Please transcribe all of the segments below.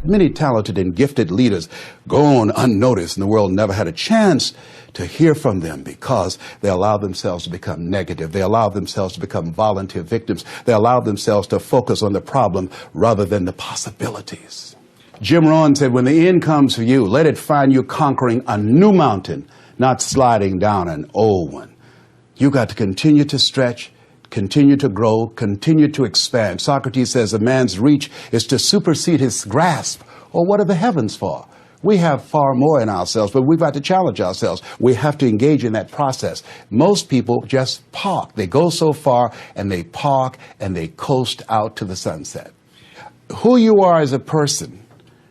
Many talented and gifted leaders go on unnoticed, and the world never had a chance to hear from them because they allow themselves to become negative. They allow themselves to become volunteer victims. They allow themselves to focus on the problem rather than the possibilities. Jim Rohn said, when the end comes for you, let it find you conquering a new mountain, not sliding down an old one. You got to continue to stretch, continue to grow, continue to expand. Socrates says a man's reach is to supersede his grasp. Or what are the heavens for? We have far more in ourselves, but we've got to challenge ourselves. We have to engage in that process. Most people just park. They go so far and they park and they coast out to the sunset. Who you are as a person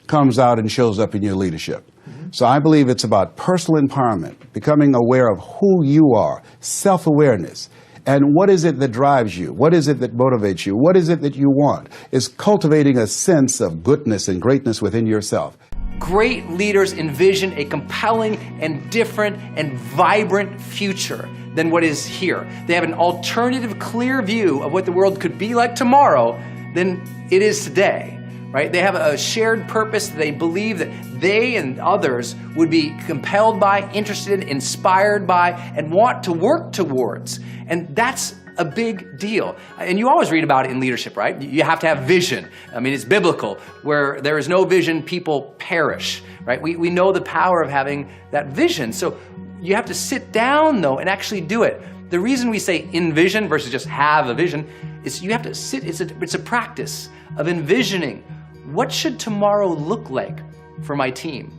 comes out and shows up in your leadership. So I believe it's about personal empowerment, becoming aware of who you are, self-awareness. And what is it that drives you? What is it that motivates you? What is it that you want? It's cultivating a sense of goodness and greatness within yourself. Great leaders envision a compelling and different and vibrant future than what is here. They have an alternative, clear view of what the world could be like tomorrow than it is today. Right? They have a shared purpose. They believe that they and others would be compelled by, interested, inspired by, and want to work towards. And that's a big deal. And you always read about it in leadership, right? You have to have vision. I mean, it's biblical. Where there is no vision, people perish, right? We know the power of having that vision. So you have to sit down, though, and actually do it. The reason we say envision versus just have a vision is you have to sit. It's a practice of envisioning. What should tomorrow look like for my team?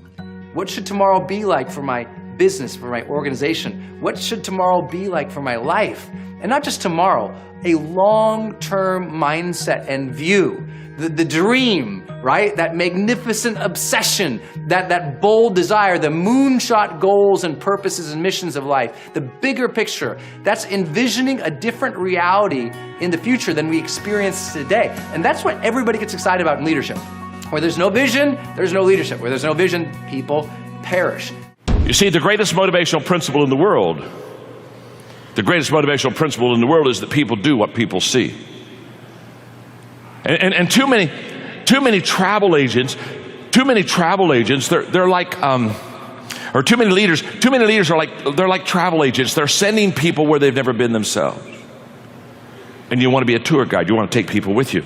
What should tomorrow be like for my business, for my organization? What should tomorrow be like for my life? And not just tomorrow, a long-term mindset and view. The dream, right? That magnificent obsession, that bold desire, the moonshot goals and purposes and missions of life, the bigger picture. That's envisioning a different reality in the future than we experience today. And that's what everybody gets excited about in leadership. Where there's no vision, there's no leadership. Where there's no vision, people perish. You see, the greatest motivational principle in the world, is that people do what people see. And too many travel agents, they're like, or too many leaders are like travel agents. They're sending people where they've never been themselves. And you want to be a tour guide. You want to take people with you.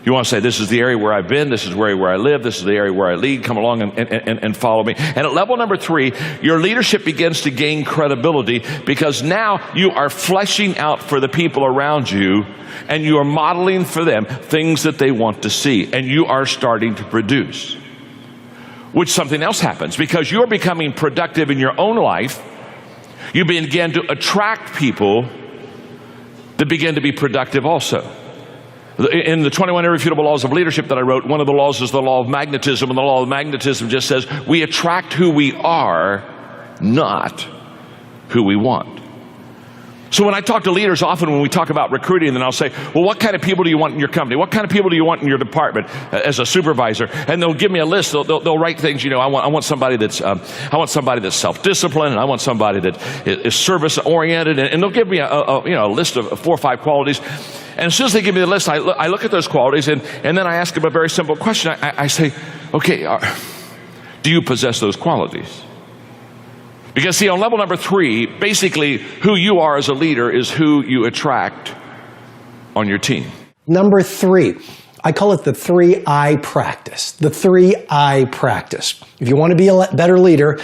You want to say, this is the area where I've been, this is where I live, this is the area where I lead, come along and follow me. And at level number 3, your leadership begins to gain credibility because now you are fleshing out for the people around you and you are modeling for them things that they want to see, and you are starting to produce. Which something else happens because you're becoming productive in your own life. You begin to attract people that begin to be productive also. In the 21 Irrefutable Laws of Leadership that I wrote, one of the laws is the law of magnetism, and the law of magnetism just says we attract who we are, not who we want. So when I talk to leaders, often when we talk about recruiting, then I'll say, well, what kind of people do you want in your company? What kind of people do you want in your department as a supervisor? And they'll give me a list. They'll write things, you know, I want somebody that's self-disciplined, and I want somebody that is service-oriented, and they'll give me a list of 4 or 5 qualities. And as soon as they give me the list, I look at those qualities, and then I ask them a very simple question. I say, okay, do you possess those qualities? Because see, on level number 3, basically who you are as a leader is who you attract on your team. Number 3, I call it the 3I practice. The 3I practice. If you want to be a better leader,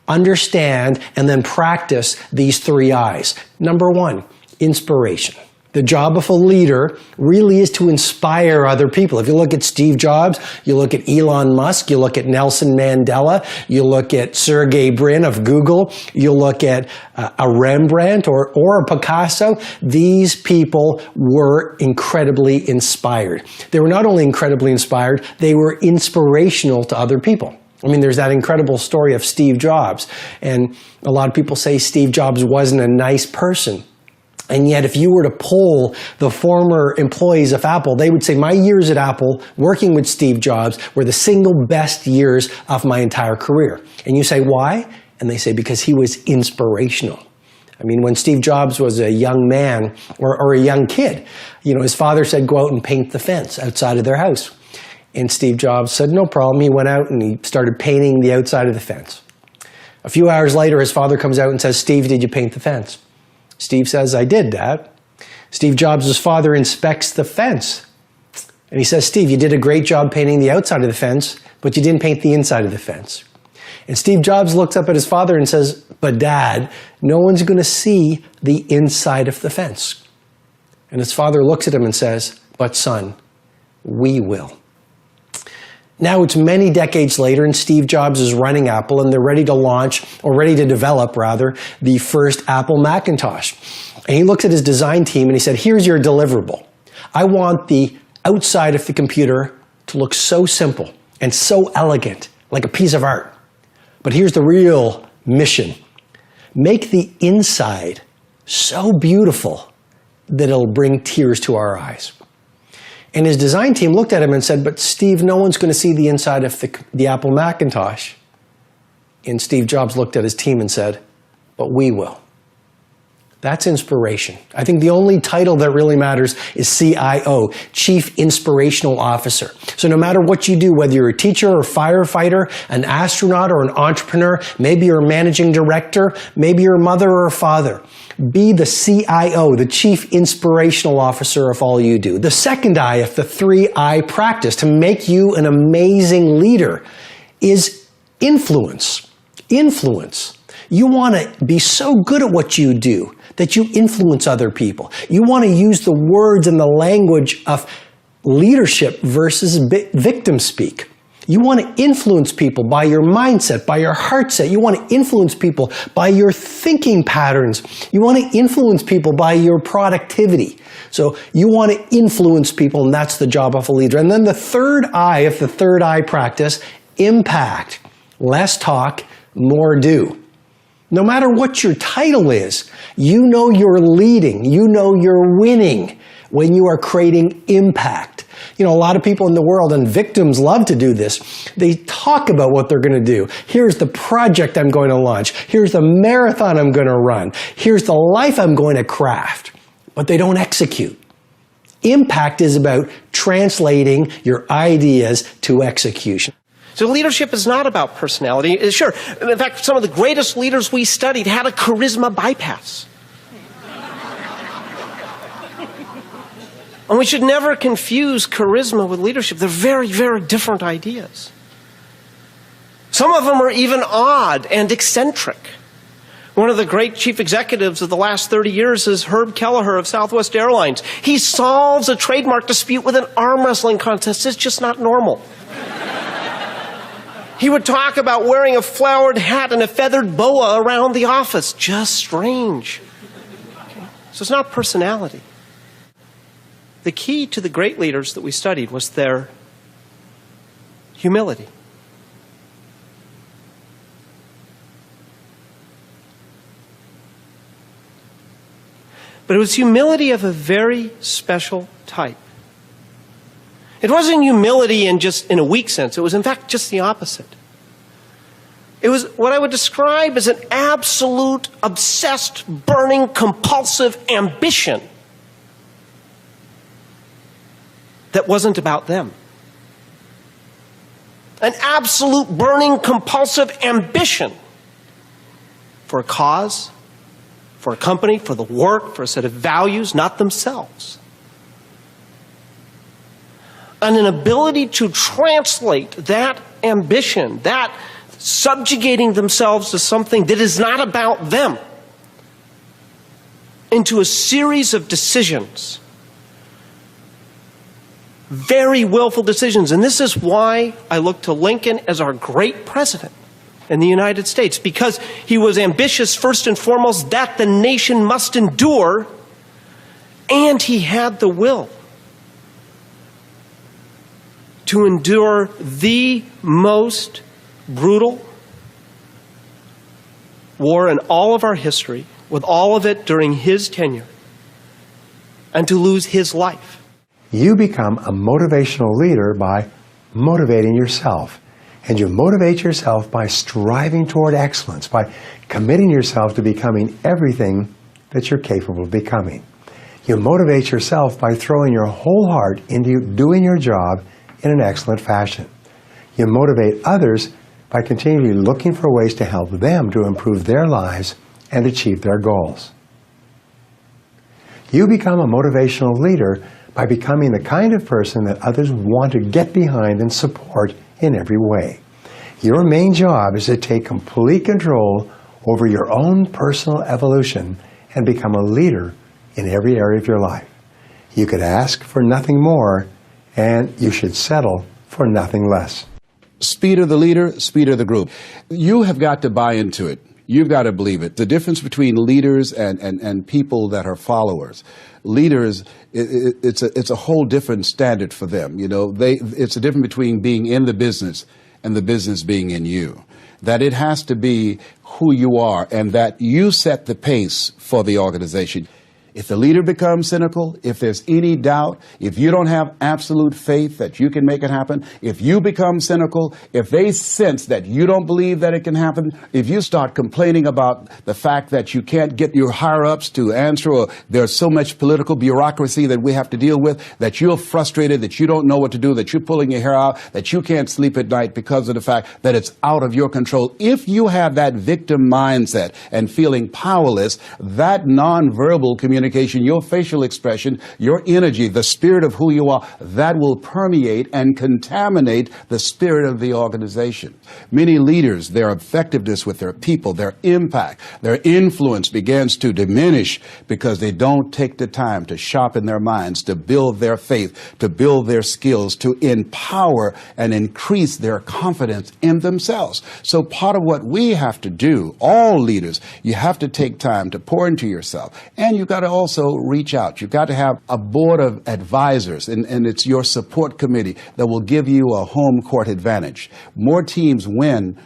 understand and then practice these 3 I's. Number 1, inspiration. The job of a leader really is to inspire other people. If you look at Steve Jobs, you look at Elon Musk, you look at Nelson Mandela, you look at Sergey Brin of Google, you look at a Rembrandt or a Picasso, these people were incredibly inspired. They were not only incredibly inspired, they were inspirational to other people. I mean, there's that incredible story of Steve Jobs, and a lot of people say Steve Jobs wasn't a nice person. And yet, if you were to poll the former employees of Apple, they would say, my years at Apple working with Steve Jobs were the single best years of my entire career. And you say, why? And they say, because he was inspirational. I mean, when Steve Jobs was a young man or a young kid, you know, his father said, go out and paint the fence outside of their house. And Steve Jobs said, no problem. He went out and he started painting the outside of the fence. A few hours later, his father comes out and says, Steve, did you paint the fence? Steve says, I did, Dad. Steve Jobs' father inspects the fence. And he says, Steve, you did a great job painting the outside of the fence, but you didn't paint the inside of the fence. And Steve Jobs looks up at his father and says, but Dad, no one's going to see the inside of the fence. And his father looks at him and says, but son, we will. Now it's many decades later and Steve Jobs is running Apple and they're ready to launch, or ready to develop rather, the first Apple Macintosh. And he looks at his design team and he said, here's your deliverable. I want the outside of the computer to look so simple and so elegant, like a piece of art. But here's the real mission. Make the inside so beautiful that it'll bring tears to our eyes. And his design team looked at him and said, but Steve, no one's going to see the inside of the Apple Macintosh. And Steve Jobs looked at his team and said, but we will. That's inspiration. I think the only title that really matters is CIO, Chief Inspirational Officer. So no matter what you do, whether you're a teacher or firefighter, an astronaut or an entrepreneur, maybe you're a managing director, maybe you're a mother or a father, be the CIO, the Chief Inspirational Officer of all you do. The second I of the 3I practice to make you an amazing leader is influence. Influence. You want to be so good at what you do that you influence other people. You want to use the words and the language of leadership versus victim speak. You want to influence people by your mindset, by your heart set. You want to influence people by your thinking patterns. You want to influence people by your productivity. So you want to influence people, and that's the job of a leader. And then the third I of the third I practice, impact. Less talk, more do. No matter what your title is, you know you're leading, you know you're winning when you are creating impact. You know, a lot of people in the world, and victims love to do this, they talk about what they're going to do. Here's the project I'm going to launch. Here's the marathon I'm going to run. Here's the life I'm going to craft. But they don't execute. Impact is about translating your ideas to execution. So leadership is not about personality. Sure, in fact, some of the greatest leaders we studied had a charisma bypass. And we should never confuse charisma with leadership. They're very, very different ideas. Some of them are even odd and eccentric. One of the great chief executives of the last 30 years is Herb Kelleher of Southwest Airlines. He solves a trademark dispute with an arm wrestling contest. It's just not normal. He would talk about wearing a flowered hat and a feathered boa around the office. Just strange. Okay. So it's not personality. The key to the great leaders that we studied was their humility. But it was humility of a very special type. It wasn't humility in a weak sense. It was, in fact, just the opposite. It was what I would describe as an absolute, obsessed, burning, compulsive ambition that wasn't about them. An absolute, burning, compulsive ambition for a cause, for a company, for the work, for a set of values, not themselves. And an ability to translate that ambition, that subjugating themselves to something that is not about them, into a series of decisions. Very willful decisions. And this is why I look to Lincoln as our great president in the United States, because he was ambitious first and foremost that the nation must endure, and he had the will to endure the most brutal war in all of our history, with all of it during his tenure, and to lose his life. You become a motivational leader by motivating yourself. And you motivate yourself by striving toward excellence, by committing yourself to becoming everything that you're capable of becoming. You motivate yourself by throwing your whole heart into doing your job in an excellent fashion. You motivate others by continually looking for ways to help them to improve their lives and achieve their goals. You become a motivational leader by becoming the kind of person that others want to get behind and support in every way. Your main job is to take complete control over your own personal evolution and become a leader in every area of your life. You could ask for nothing more, and you should settle for nothing less. Speed of the leader, speed of the group. You have got to buy into it. You've got to believe it. The difference between leaders and people that are followers. Leaders, it's a whole different standard for them. You know, it's a difference between being in the business and the business being in you. That it has to be who you are and that you set the pace for the organization. If the leader becomes cynical, if there's any doubt, if you don't have absolute faith that you can make it happen, if you become cynical, if they sense that you don't believe that it can happen, if you start complaining about the fact that you can't get your higher-ups to answer, or there's so much political bureaucracy that we have to deal with, that you're frustrated, that you don't know what to do, that you're pulling your hair out, that you can't sleep at night because of the fact that it's out of your control. If you have that victim mindset and feeling powerless, that nonverbal communication, your facial expression, your energy, the spirit of who you are, that will permeate and contaminate the spirit of the organization. Many leaders, their effectiveness with their people, their impact, their influence begins to diminish because they don't take the time to sharpen their minds, to build their faith, to build their skills, to empower and increase their confidence in themselves. So part of what we have to do, all leaders, you have to take time to pour into yourself. And you've got to also reach out. You've got to have a board of advisors, and it's your support committee that will give you a home court advantage. More teams win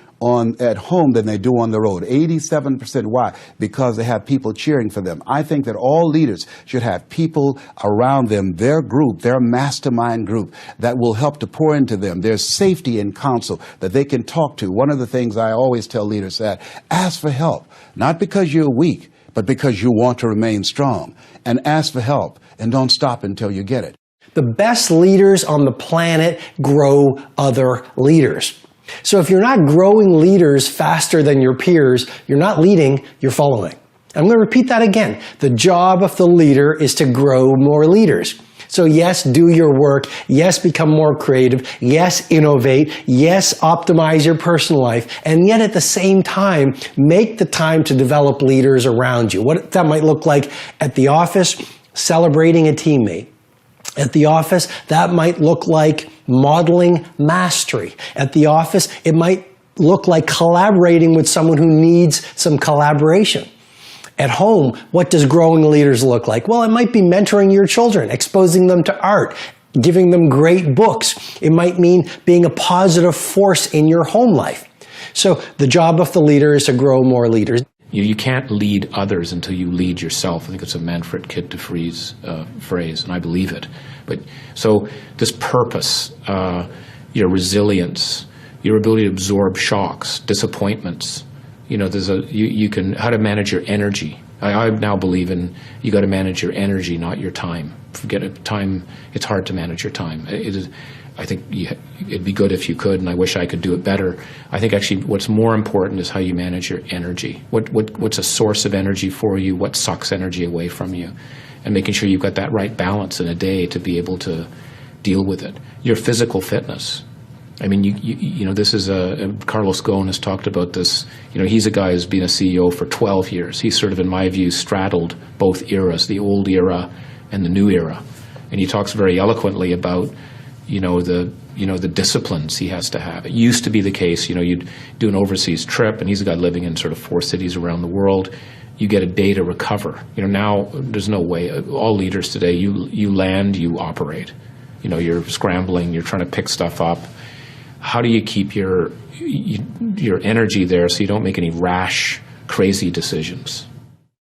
at home than they do on the road. 87%. Why? Because they have people cheering for them. I think that all leaders should have people around them, their group, their mastermind group, that will help to pour into them. There's safety and counsel that they can talk to. One of the things I always tell leaders that ask for help, not because you're weak, but because you want to remain strong. And ask for help, and don't stop until you get it. The best leaders on the planet grow other leaders. So if you're not growing leaders faster than your peers, you're not leading, you're following. I'm going to repeat that again. The job of the leader is to grow more leaders. So yes, do your work. Yes, become more creative. Yes, innovate. Yes, optimize your personal life. And yet at the same time, make the time to develop leaders around you. What that might look like at the office, celebrating a teammate. At the office, that might look like modeling mastery. At the office, it might look like collaborating with someone who needs some collaboration. At home, what does growing leaders look like? Well, it might be mentoring your children, exposing them to art, giving them great books. It might mean being a positive force in your home life. So the job of the leader is to grow more leaders. You can't lead others until you lead yourself. I think it's a Manfred Kitt de Vries phrase, and I believe it. But so this purpose, your resilience, your ability to absorb shocks, disappointments. You know, there's you can how to manage your energy. I now believe in you got to manage your energy, not your time. Forget it. Time. It's hard to manage your time. It is. I think it'd be good if you could, and I wish I could do it better. I think actually what's more important is how you manage your energy. What's a source of energy for you? What sucks energy away from you? And making sure you've got that right balance in a day to be able to deal with it. Your physical fitness. I mean, you know, this is Carlos Ghosn has talked about this. You know, he's a guy who's been a CEO for 12 years. He's sort of, in my view, straddled both eras, the old era and the new era. And he talks very eloquently about, the disciplines he has to have. It used to be the case, you'd do an overseas trip, and he's a guy living in sort of 4 cities around the world. You get a day to recover. Now there's no way. All leaders today, you land, you operate. You're scrambling, you're trying to pick stuff up. How do you keep your energy there so you don't make any rash, crazy decisions?